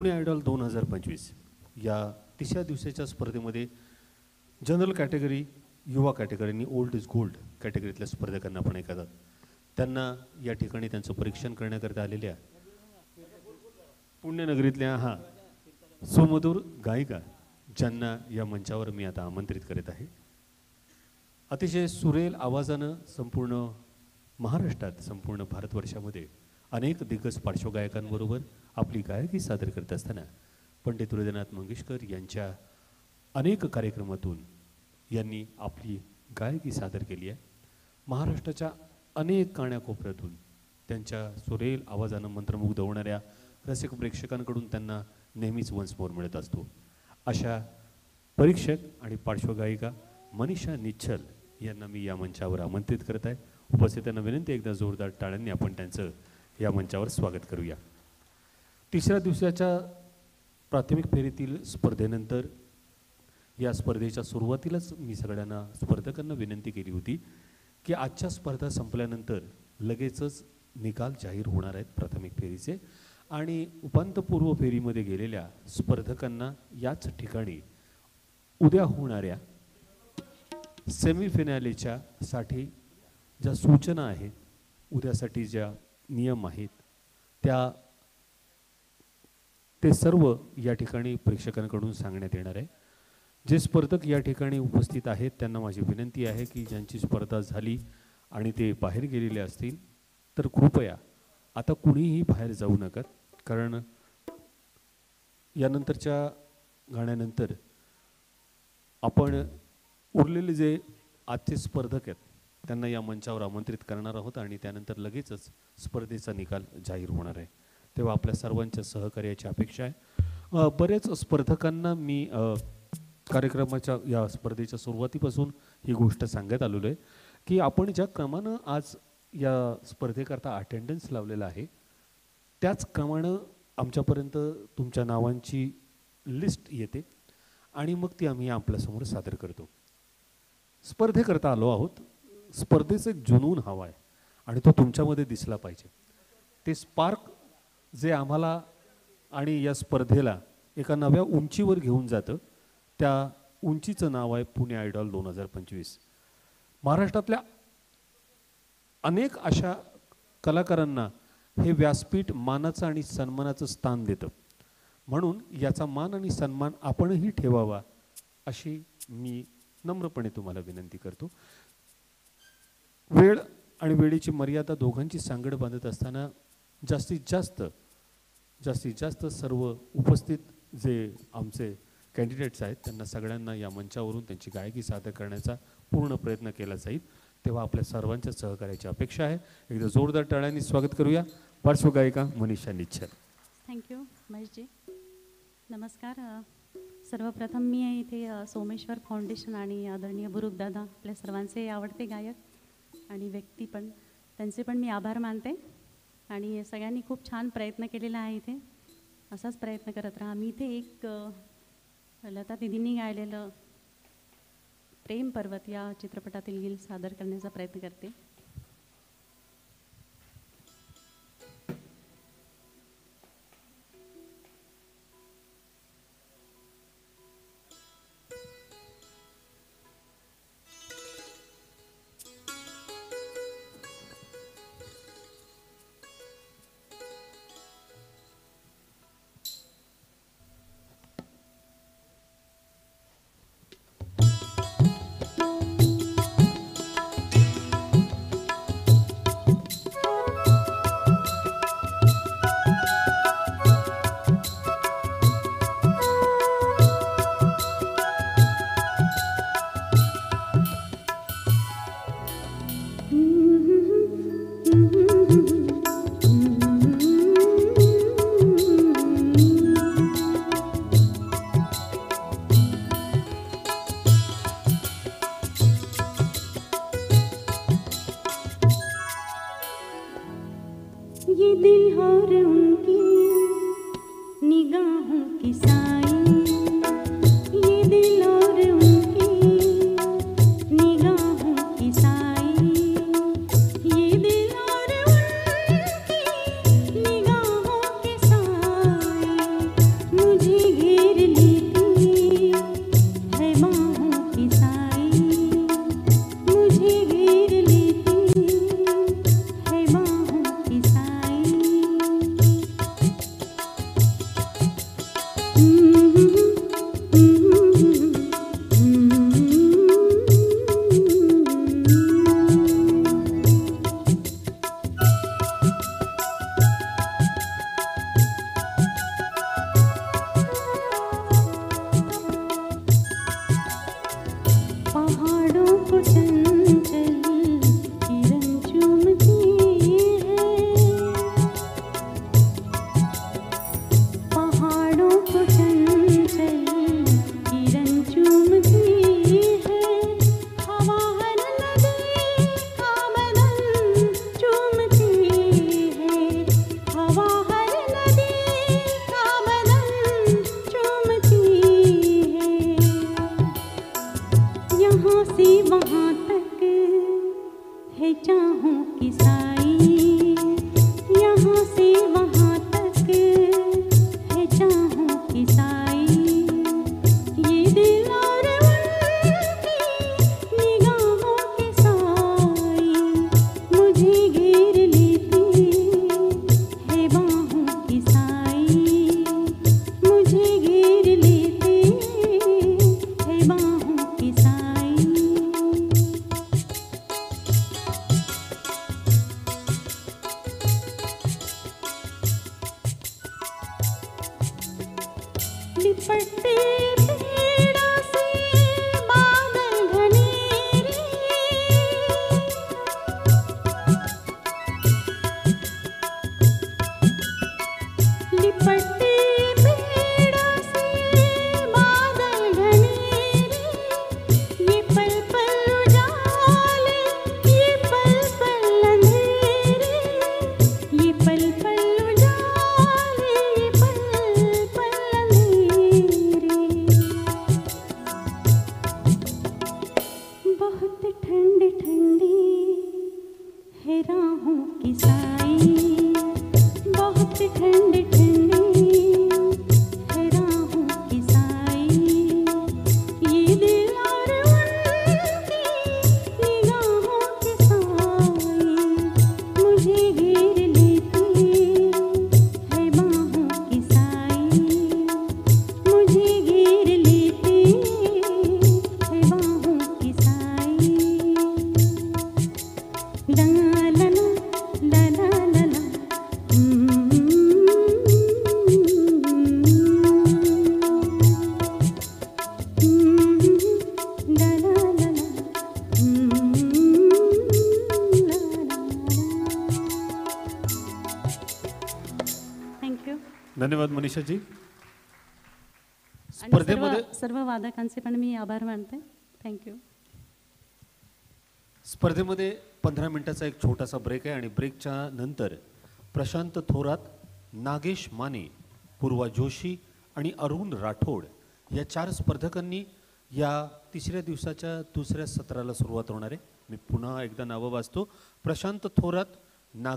Pune idol 2025 या तिसऱ्या दिवसाच्या स्पर्धेमध्ये जनरल कॅटेगरी, युवा कॅटेगरी आणि ओल्ड इज गोल्ड कॅटेगरीतल्या स्पर्धकांना आपण ऐकतात. त्यांना या ठिकाणी त्यांचं परीक्षण करण्याकरता आलेल्या पुण्यनगरीतल्या सुमधुर गायिका ज्यांना या मंचावर मी आता आमंत्रित करीत आहे. अतिशय सुरेल आवाजानं संपूर्ण महाराष्ट्रात, संपूर्ण भारतवर्षामध्ये अनेक दिग्गज पार्श्वगायकांबरोबर आपली गायकी सादर करत असताना पंडित हृदयनाथ मंगेशकर यांच्या अनेक कार्यक्रमातून यांनी आपली गायकी सादर केली आहे. महाराष्ट्राच्या अनेक कानाकोपऱ्यातून त्यांच्या सुरेल आवाजानं मंत्रमुग्ध होणाऱ्या रसिक प्रेक्षकांकडून त्यांना नेहमीच वन्स मोर मिळत असतो. अशा परीक्षक आणि पार्श्वगायिका मनीषा निच्छल यांना मी या मंचावर आमंत्रित करत आहे. उपस्थितांना विनंती, एकदा जोरदार टाळ्यांनी आपण त्यांचं या मंचावर स्वागत करूया. तिसऱ्या दिवसाच्या प्राथमिक फेरीतील स्पर्धेनंतर या स्पर्धेच्या सुरुवातीलाच मी सगळ्यांना स्पर्धकांना विनंती केली होती की आजच्या स्पर्धा संपल्यानंतर लगेचच निकाल जाहीर होणार आहेत प्राथमिक फेरीचे, आणि उपांत्यपूर्व फेरीमध्ये गेलेल्या स्पर्धकांना याच ठिकाणी उद्या होणाऱ्या सेमीफिनालेच्या साठी ज्या सूचना आहेत, उद्यासाठी ज्या नियम आहेत, ते सर्व या ठिकाणी प्रेक्षकांकडून सांगण्यात येणार आहे. जे स्पर्धक या ठिकाणी उपस्थित आहेत त्यांना माझी विनंती आहे की ज्यांची स्पर्धा झाली आणि ते बाहेर गेलेले असतील तर कृपया आता कुणीही बाहेर जाऊ नका, कारण यानंतरच्या गाण्यानंतर आपण उरलेले जे आजचे स्पर्धक आहेत त्यांना या मंचावर आमंत्रित करणार आहोत आणि त्यानंतर लगेचच स्पर्धेचा निकाल जाहीर होणार आहे. तेव्हा आपल्या सर्वांच्या सहकार्याची अपेक्षा आहे. बरेच स्पर्धकांना मी कार्यक्रमाच्या या स्पर्धेच्या सुरुवातीपासून ही गोष्ट सांगत आलेलो आहे की आपण ज्या क्रमानं आज या स्पर्धेकरता अटेंडन्स लावलेला आहे त्याच क्रमानं आमच्यापर्यंत तुमच्या नावांची लिस्ट येते आणि मग ती आम्ही आपल्यासमोर सादर करतो. स्पर्धेकरता आलो आहोत. स्पर्धेचं एक जुनून हवा आहे आणि तो तुमच्यामध्ये दिसला पाहिजे. ते स्पार्क जे आम्हाला आणि या स्पर्धेला एका नव्या उंचीवर घेऊन जातं, त्या उंचीचं नाव आहे पुणे आयडॉल 2025. महाराष्ट्रातल्या अनेक अशा कलाकारांना हे व्यासपीठ मानाचं आणि सन्मानाचं स्थान देतं, म्हणून याचा मान आणि सन्मान आपणही ठेवावा अशी मी नम्रपणे तुम्हाला विनंती करतो. वेळ आणि वेळेची मर्यादा दोघांची सांगड बांधत असताना जास्तीत जास्त सर्व उपस्थित जे आमचे कॅन्डिडेट्स आहेत त्यांना सगळ्यांना या मंचावरून त्यांची गायकी सादर करण्याचा पूर्ण प्रयत्न केला जाईल. तेव्हा आपल्या सर्वांच्या सहकार्याची अपेक्षा आहे. एकदा जोरदार टाळ्यांनी स्वागत करूया पार्श्वगायिका मनीषा निच्छल. थँक्यू महेशजी. नमस्कार. सर्वप्रथम मी इथे सोमेश्वर फाउंडेशन आणि आदरणीय बुरुकदादा आपल्या सर्वांचे आवडते गायक आणि व्यक्ती पण, त्यांचे पण मी आभार मानते. आणि सगळ्यांनी खूप छान प्रयत्न केलेला आहे. इथे असाच प्रयत्न करत राहा. मी इथे एक लता दिदींनी गायलेलं प्रेम पर्वत या चित्रपटातील गीत सादर करण्याचा प्रयत्न करते. ये दिल और उनकी निगाहों की साई, ये दिल और उनकी निगाहों की साई, ये दिल और उनकी लिपटते पेड़ों से बादल घनेरे, लिपटते पेड़ों से बादल घनेरे, ये पल पल उजाले, ये पल पल अंधेरे, ये पल पल उजाले, ये पल पल अंधेरे। बहुत ठंडी ठंडी है राहों की साई, बहुत ठंडी ठंडी है राहों की साई, ये दिल और उनकी निगाहों की साई मुझे घेर लेती है बाहों की साई, मुझे घेर लेती है बाहों की साई। ला ला ला ला ला ला ला, ला ला ला ला, थँक्यू. धन्यवाद मनीषाजी. आणि स्पर्धेमध्ये सर्व वादकांचे पण मी आभार मानते. थँक्यू. स्पर्धेमध्ये 15 मिनिटाचा एक छोटासा ब्रेक आहे आणि ब्रेकच्या नंतर प्रशांत थोरात, नागेश माने, पूर्वा जोशी आणि अरुण राठोड या 4 स्पर्धकांनी या तिसऱ्या दिवसाच्या दुसऱ्या सत्राला सुरुवात होणार आहे. मी पुन्हा एकदा नावं वाचतो. प्रशांत थोरात, नागेश